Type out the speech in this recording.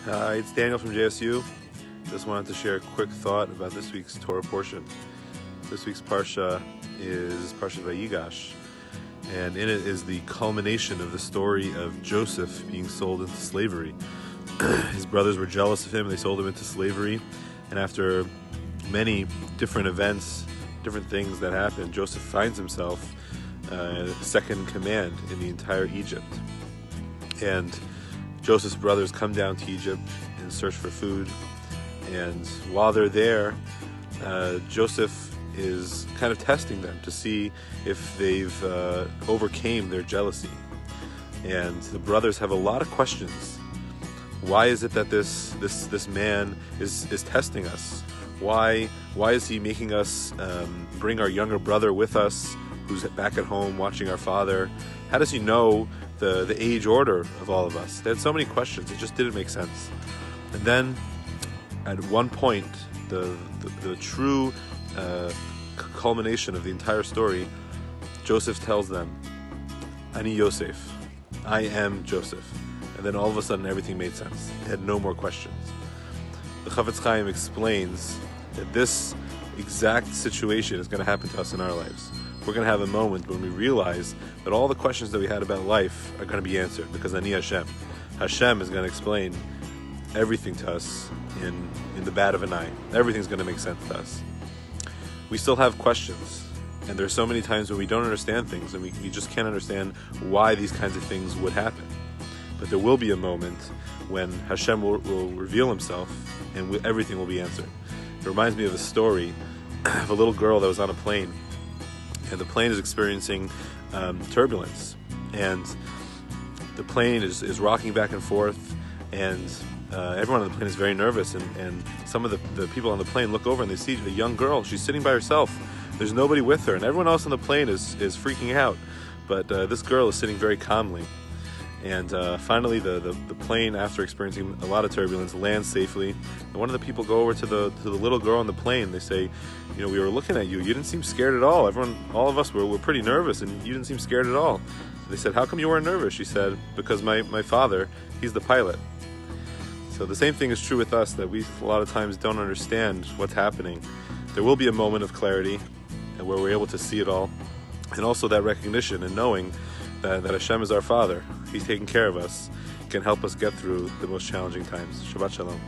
It's Daniel from JSU. Just wanted to share a quick thought about this week's Torah portion. This week's Parsha is Parsha Vayigash, and in it is the culmination of the story of Joseph being sold into slavery. His brothers were jealous of him, they sold him into slavery, and after many different events, different things that happened, Joseph finds himself second in command in the entire Egypt. And Joseph's brothers come down to Egypt in search for food, and while they're there, Joseph is kind of testing them to see if they've overcame their jealousy. And the brothers have a lot of questions. Why is it that this man is testing us? Why is he making us bring our younger brother with us, who's back at home watching our father? How does he know the age order of all of us? They had so many questions, it just didn't make sense. And then at one point, the true culmination of the entire story, Joseph tells them, Ani Yosef, I am Joseph. And then all of a sudden everything made sense. They had no more questions. The Chafetz Chaim explains that this exact situation is going to happen to us in our lives. We're going to have a moment when we realize that all the questions that we had about life are going to be answered, because Ani Hashem. Hashem is going to explain everything to us in the bat of an eye. Everything's going to make sense to us. We still have questions, and there's so many times when we don't understand things, and we just can't understand why these kinds of things would happen. But there will be a moment when Hashem will reveal himself, and everything will be answered. It reminds me of a story of a little girl that was on a plane, and the plane is experiencing turbulence, and the plane is rocking back and forth, and everyone on the plane is very nervous, and some of the people on the plane look over and they see a young girl. She's sitting by herself. There's nobody with her, and everyone else on the plane is freaking out, but this girl is sitting very calmly. And finally the plane, after experiencing a lot of turbulence, lands safely. And one of the people go over to the little girl on the plane. They say, we were looking at you. You didn't seem scared at all. All of us were pretty nervous, and you didn't seem scared at all. They said, how come you weren't nervous? She said, because my father, he's the pilot. So the same thing is true with us, that we a lot of times don't understand what's happening. There will be a moment of clarity where we're able to see it all, and also that recognition and knowing that Hashem is our Father. He's taking care of us, can help us get through the most challenging times. Shabbat Shalom.